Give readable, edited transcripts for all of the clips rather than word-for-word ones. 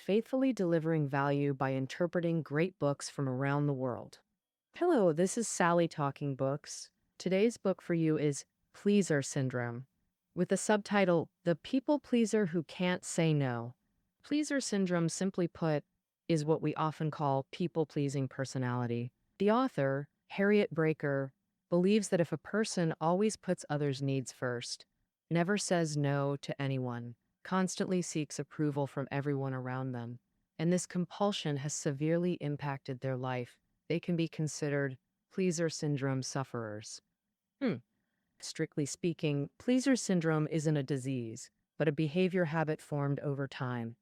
faithfully delivering value by interpreting great books from around the world. Hello, this is Sally talking books. Today's book for you is Pleaser Syndrome, with the subtitle The People Pleaser Who Can't Say No. Pleaser syndrome, simply put, is what we often call people-pleasing personality. The author, Harriet Breaker, believes that if a person always puts others' needs first, never says no to anyone, constantly seeks approval from everyone around them, and this compulsion has severely impacted their life, they can be considered pleaser syndrome sufferers. Strictly speaking, pleaser syndrome isn't a disease, but a behavior habit formed over time.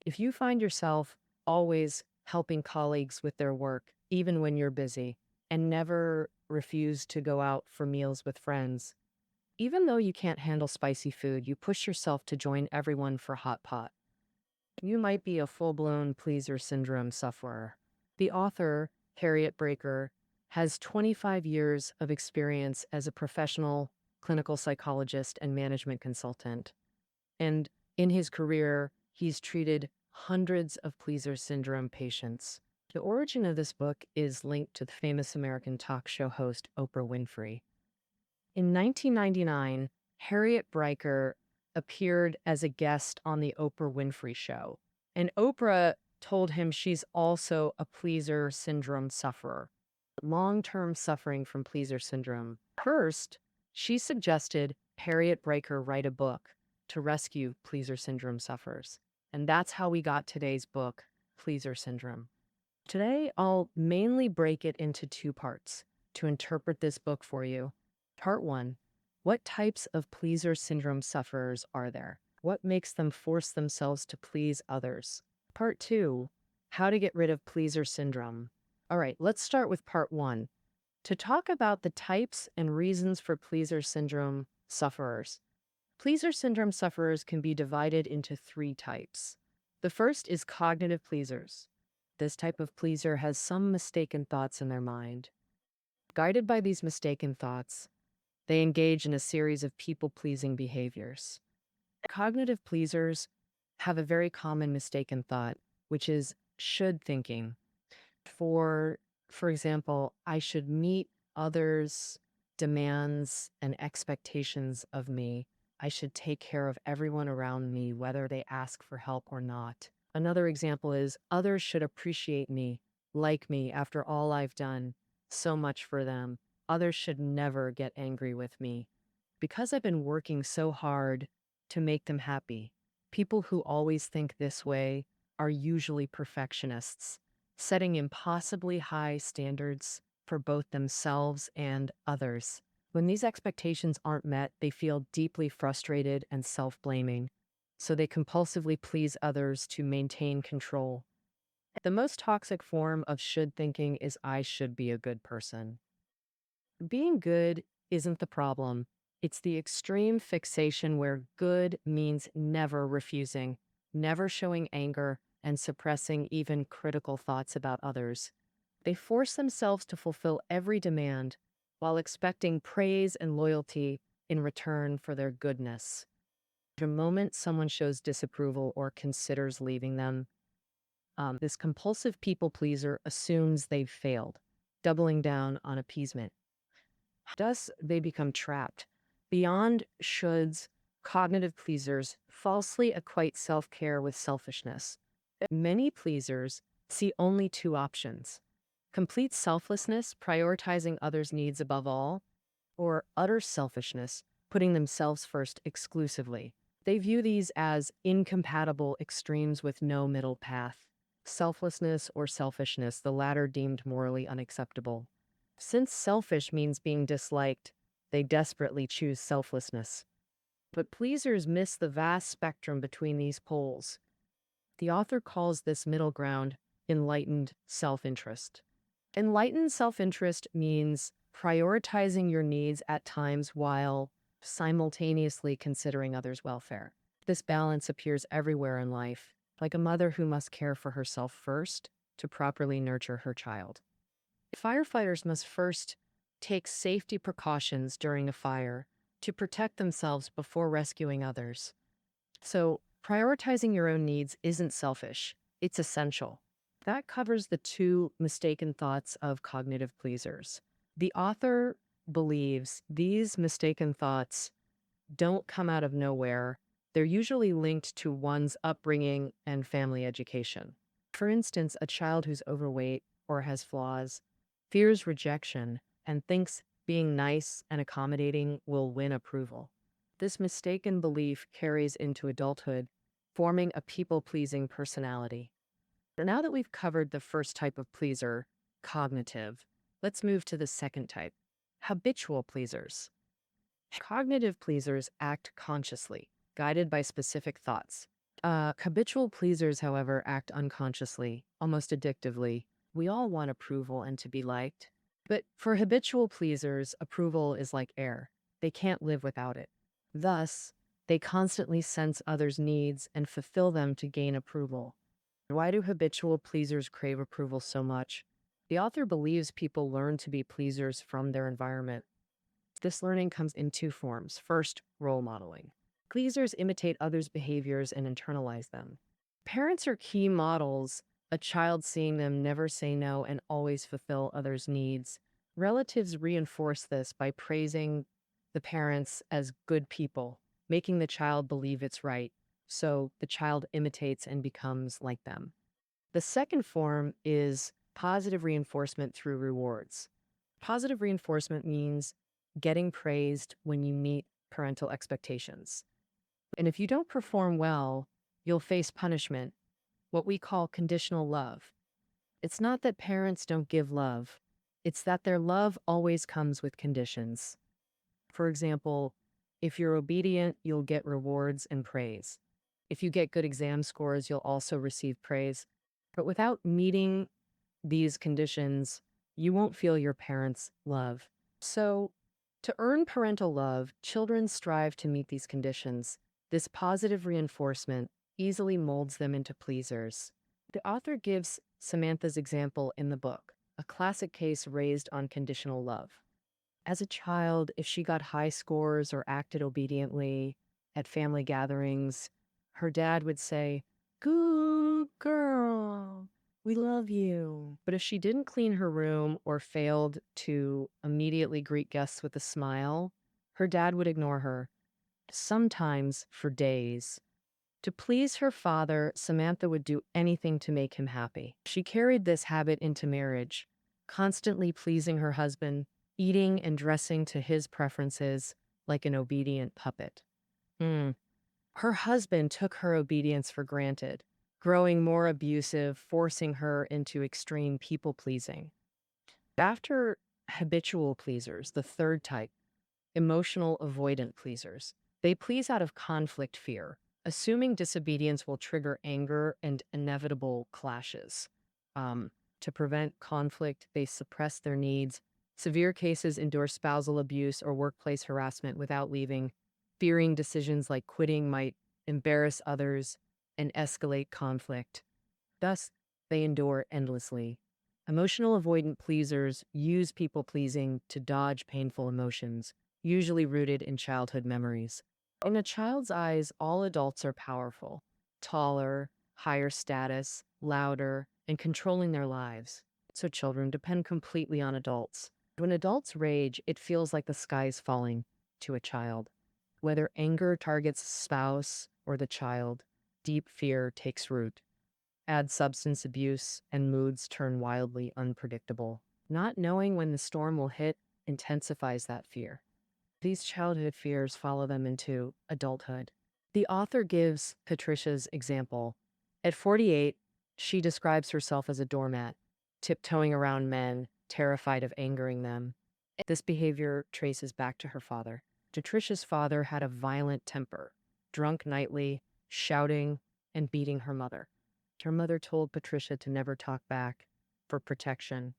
If you find yourself always helping colleagues with their work, even when you're busy, and never refuse to go out for meals with friends, even though you can't handle spicy food, you push yourself to join everyone for hot pot, you might be a full-blown pleaser syndrome sufferer. The author, Harriet Breaker, has 25 years of experience as a professional clinical psychologist and management consultant. And in his career, he's treated hundreds of pleaser syndrome patients. The origin of this book is linked to the famous American talk show host Oprah Winfrey. In 1999, Harriet Breaker appeared as a guest on the Oprah Winfrey Show, and Oprah told him she's also a pleaser syndrome sufferer, long-term suffering from pleaser syndrome. First, she suggested Harriet Breaker write a book to rescue pleaser syndrome sufferers, and that's how we got today's book, Pleaser Syndrome. Today, I'll mainly break it into two parts to interpret this book for you. Part 1. What types of pleaser syndrome sufferers are there? What makes them force themselves to please others? Part 2. How to get rid of pleaser syndrome. All right, let's start with part 1. To talk about the types and reasons for pleaser syndrome sufferers. Pleaser syndrome sufferers can be divided into 3 types. The first is cognitive pleasers. This type of pleaser has some mistaken thoughts in their mind. Guided by these mistaken thoughts, they engage in a series of people-pleasing behaviors. Cognitive pleasers have a very common mistaken thought, which is should thinking. For example, I should meet others' demands and expectations of me. I should take care of everyone around me, whether they ask for help or not. Another example is others should appreciate me, like me after all I've done so much for them. Others should never get angry with me because I've been working so hard to make them happy. People who always think this way are usually perfectionists, setting impossibly high standards for both themselves and others. When these expectations aren't met, they feel deeply frustrated and self-blaming, so they compulsively please others to maintain control. The most toxic form of should thinking is I should be a good person. Being good isn't the problem. It's the extreme fixation where good means never refusing, never showing anger, and suppressing even critical thoughts about others. They force themselves to fulfill every demand while expecting praise and loyalty in return for their goodness. The moment someone shows disapproval or considers leaving them, this compulsive people pleaser assumes they've failed, doubling down on appeasement. Thus, they become trapped. Beyond shoulds, cognitive pleasers falsely equate self-care with selfishness. Many pleasers see only 2 options: complete selflessness, prioritizing others' needs above all, or utter selfishness, putting themselves first exclusively. They view these as incompatible extremes with no middle path. Selflessness or selfishness, the latter deemed morally unacceptable. Since selfish means being disliked, they desperately choose selflessness. But pleasers miss the vast spectrum between these poles. The author calls this middle ground enlightened self-interest. Enlightened self-interest means prioritizing your needs at times while simultaneously considering others' welfare. This balance appears everywhere in life, like a mother who must care for herself first to properly nurture her child. Firefighters must first take safety precautions during a fire to protect themselves before rescuing others. So, prioritizing your own needs isn't selfish. It's essential. That covers the two mistaken thoughts of cognitive pleasers. The author believes these mistaken thoughts don't come out of nowhere. They're usually linked to one's upbringing and family education. For instance, a child who's overweight or has flaws fears rejection and thinks being nice and accommodating will win approval. This mistaken belief carries into adulthood, forming a people-pleasing personality. Now that we've covered the first type of pleaser, cognitive, let's move to the second type, habitual pleasers. Cognitive pleasers act consciously, guided by specific thoughts. Habitual pleasers, however, act unconsciously, almost addictively. We all want approval and to be liked. But for habitual pleasers, approval is like air. They can't live without it. Thus, they constantly sense others' needs and fulfill them to gain approval. Why do habitual pleasers crave approval so much? The author believes people learn to be pleasers from their environment. This learning comes in two forms. First, role modeling. Pleasers imitate others' behaviors and internalize them. Parents are key models, a child seeing them never say no and always fulfill others' needs. Relatives reinforce this by praising the parents as good people, making the child believe it's right, so the child imitates and becomes like them. The second form is positive reinforcement through rewards. Positive reinforcement means getting praised when you meet parental expectations. And if you don't perform well, you'll face punishment, what we call conditional love. It's not that parents don't give love, it's that their love always comes with conditions. For example, if you're obedient, you'll get rewards and praise. If you get good exam scores, you'll also receive praise. But without meeting these conditions, you won't feel your parents' love. So, to earn parental love, children strive to meet these conditions. This positive reinforcement easily molds them into pleasers. The author gives Samantha's example in the book, a classic case raised on conditional love. As a child, if she got high scores or acted obediently at family gatherings, her dad would say, "Good girl, we love you." But if she didn't clean her room or failed to immediately greet guests with a smile, her dad would ignore her, sometimes for days. To please her father, Samantha would do anything to make him happy. She carried this habit into marriage, constantly pleasing her husband, eating and dressing to his preferences like an obedient puppet. Her husband took her obedience for granted, growing more abusive, forcing her into extreme people-pleasing. After habitual pleasers, the third type, emotional avoidant pleasers, they please out of conflict fear, assuming disobedience will trigger anger and inevitable clashes. To prevent conflict, they suppress their needs. Severe cases endure spousal abuse or workplace harassment without leaving, fearing decisions like quitting might embarrass others and escalate conflict. Thus, they endure endlessly. Emotional avoidant pleasers use people pleasing to dodge painful emotions, usually rooted in childhood memories. In a child's eyes, all adults are powerful, taller, higher status, louder, and controlling their lives. So children depend completely on adults. When adults rage, it feels like the sky is falling to a child. Whether anger targets a spouse or the child, deep fear takes root. Add substance abuse, and moods turn wildly unpredictable. Not knowing when the storm will hit intensifies that fear. These childhood fears follow them into adulthood. The author gives Patricia's example. At 48, she describes herself as a doormat, tiptoeing around men, terrified of angering them. This behavior traces back to her father. Patricia's father had a violent temper, drunk nightly, shouting and beating her mother. Her mother told Patricia to never talk back for protection.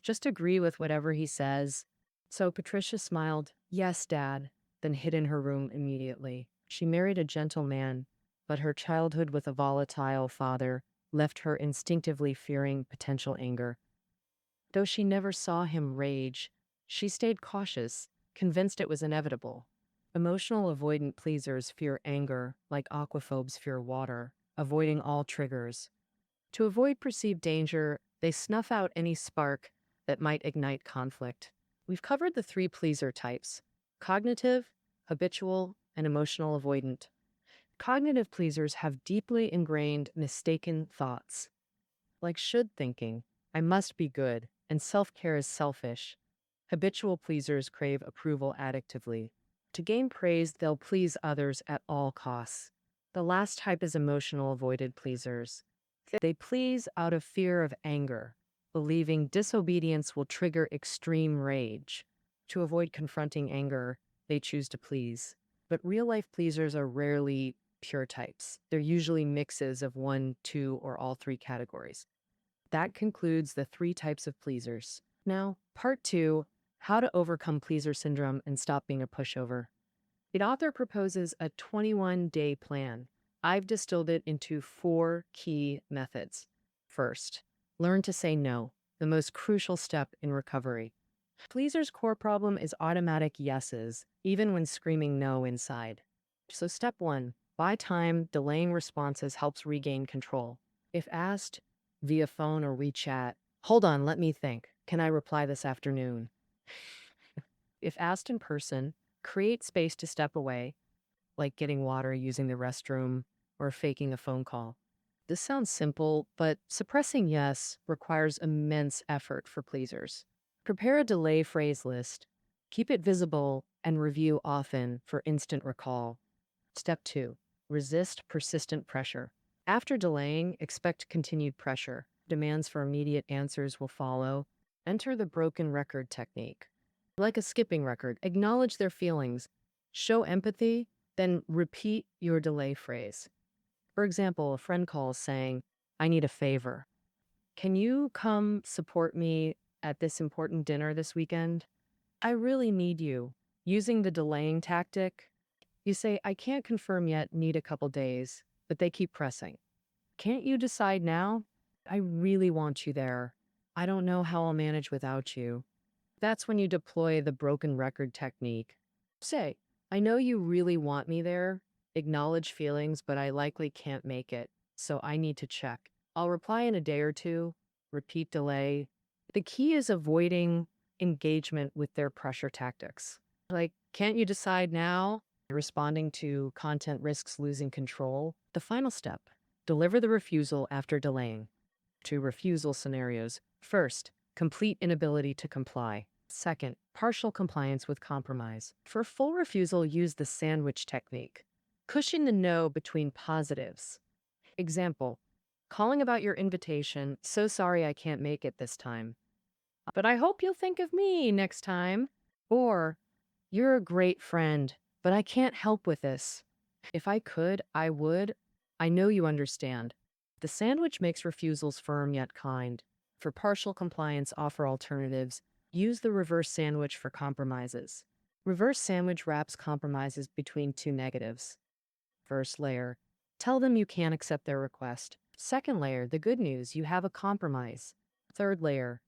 Just agree with whatever he says. So Patricia smiled, "Yes, Dad," then hid in her room immediately. She married a gentle man, but her childhood with a volatile father left her instinctively fearing potential anger. Though she never saw him rage, she stayed cautious, convinced it was inevitable. Emotional avoidant pleasers fear anger like aquaphobes fear water, avoiding all triggers. To avoid perceived danger, they snuff out any spark that might ignite conflict. We've covered the three pleaser types: cognitive, habitual, and emotional avoidant. Cognitive pleasers have deeply ingrained mistaken thoughts, like should thinking, I must be good, and self care is selfish. Habitual pleasers crave approval addictively. To gain praise, they'll please others at all costs. The last type is emotional avoided pleasers. They please out of fear of anger, believing disobedience will trigger extreme rage. To avoid confronting anger, they choose to please. But real life pleasers are rarely pure types. They're usually mixes of one, two, or all three categories. That concludes the three types of pleasers. Now, part two: how to overcome pleaser syndrome and stop being a pushover. The author proposes a 21-day plan. I've distilled it into four key methods. First, learn to say no, the most crucial step in recovery. Pleaser's core problem is automatic yeses, even when screaming no inside. So, step one: buy time. Delaying responses helps regain control. If asked via phone or WeChat, hold on, let me think. Can I reply this afternoon? If asked in person, create space to step away, like getting water, using the restroom, or faking a phone call. This sounds simple, but suppressing yes requires immense effort for pleasers. Prepare a delay phrase list. Keep it visible and review often for instant recall. Step two: resist persistent pressure. After delaying, expect continued pressure. Demands for immediate answers will follow. Enter the broken record technique. Like a skipping record, acknowledge their feelings, show empathy, then repeat your delay phrase. For example, a friend calls saying, I need a favor. Can you come support me at this important dinner this weekend? I really need you. Using the delaying tactic, you say, I can't confirm yet, need a couple days, but they keep pressing. Can't you decide now? I really want you there. I don't know how I'll manage without you. That's when you deploy the broken record technique. Say, I know you really want me there. Acknowledge feelings, but I likely can't make it, so I need to check. I'll reply in a day or two. Repeat delay. The key is avoiding engagement with their pressure tactics. Like, can't you decide now? Responding to content risks losing control. The final step: deliver the refusal after delaying. Two refusal scenarios. First, complete inability to comply. Second, partial compliance with compromise. For full refusal, use the sandwich technique. Cushion the no between positives. Example: calling about your invitation. So sorry I can't make it this time, but I hope you'll think of me next time. Or, you're a great friend, but I can't help with this. If I could, I would. I know you understand. The sandwich makes refusals firm yet kind. For partial compliance, offer alternatives. Use the reverse sandwich for compromises. Reverse sandwich wraps compromises between two negatives. First layer: tell them you can't accept their request. Second layer: the good news, you have a compromise. Third layer: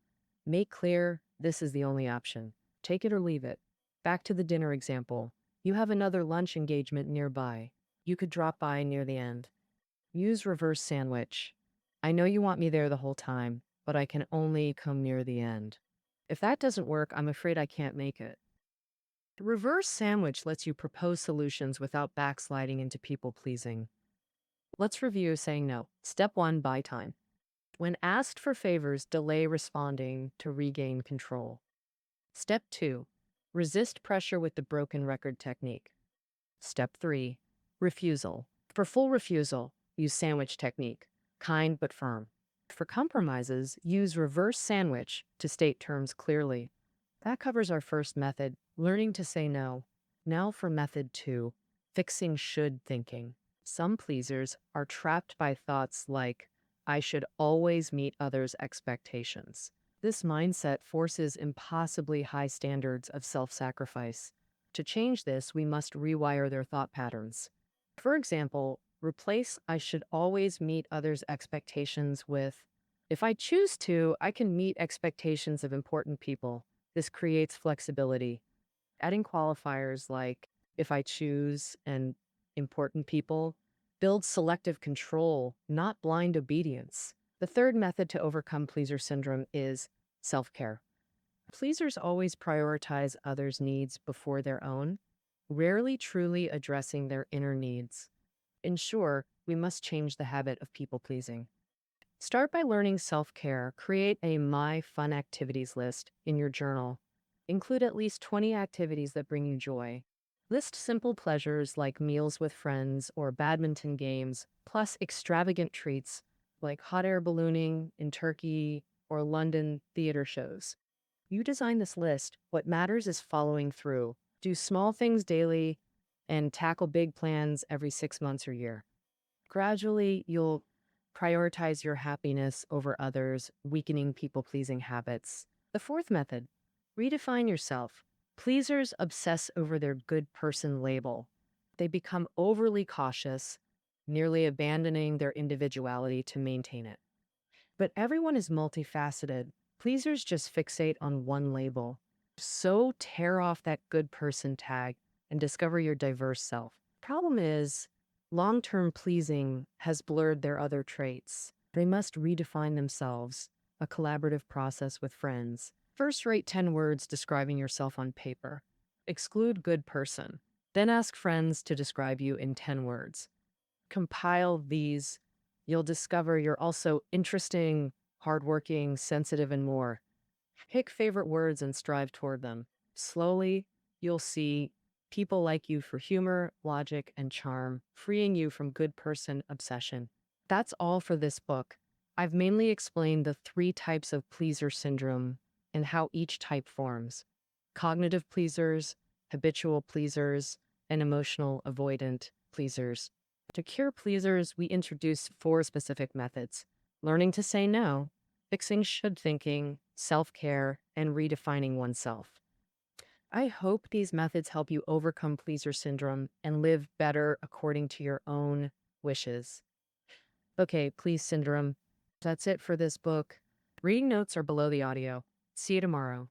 make clear this is the only option. Take it or leave it. Back to the dinner example. You have another lunch engagement nearby. You could drop by near the end. Use reverse sandwich. I know you want me there the whole time, but I can only come near the end. If that doesn't work, I'm afraid I can't make it. The reverse sandwich lets you propose solutions without backsliding into people pleasing. Let's review saying no. Step one: buy time. When asked for favors, delay responding to regain control. Step two: resist pressure with the broken record technique. Step three: refusal. For full refusal, use sandwich technique, kind but firm. For compromises, use reverse sandwich to state terms clearly. That covers our first method, learning to say no. Now for method two: fixing should thinking. Some pleasers are trapped by thoughts like, I should always meet others' expectations. This mindset forces impossibly high standards of self-sacrifice. To change this, we must rewire their thought patterns. For example, replace I should always meet others' expectations with, if I choose to, I can meet expectations of important people. This creates flexibility. Adding qualifiers like if I choose and important people builds selective control, not blind obedience. The third method to overcome pleaser syndrome is self-care. Pleasers always prioritize others' needs before their own, rarely truly addressing their inner needs. In short, we must change the habit of people pleasing. Start by learning self care. Create a My Fun Activities list in your journal. Include at least 20 activities that bring you joy. List simple pleasures like meals with friends or badminton games, plus extravagant treats like hot air ballooning in Turkey or London theater shows. You design this list. What matters is following through. Do small things daily and tackle big plans every 6 months or year. Gradually, you'll prioritize your happiness over others, weakening people pleasing habits. The fourth method, redefine yourself. Pleasers obsess over their good person label. They become overly cautious, nearly abandoning their individuality to maintain it. But everyone is multifaceted. Pleasers just fixate on one label. So tear off that good person tag and discover your diverse self. Problem is, long-term pleasing has blurred their other traits. They must redefine themselves, a collaborative process with friends. First, write 10 words describing yourself on paper. Exclude good person. Then ask friends to describe you in 10 words. Compile these. You'll discover you're also interesting, hardworking, sensitive, and more. Pick favorite words and strive toward them. Slowly, you'll see people like you for humor, logic, and charm, freeing you from good person obsession. That's all for this book. I've mainly explained the 3 types of pleaser syndrome and how each type forms: cognitive pleasers, habitual pleasers, and emotional avoidant pleasers. To cure pleasers, we introduce 4 specific methods: learning to say no, fixing should thinking, self-care, and redefining oneself. I hope these methods help you overcome pleaser syndrome and live better according to your own wishes. Okay, please syndrome. That's it for this book. Reading notes are below the audio. See you tomorrow.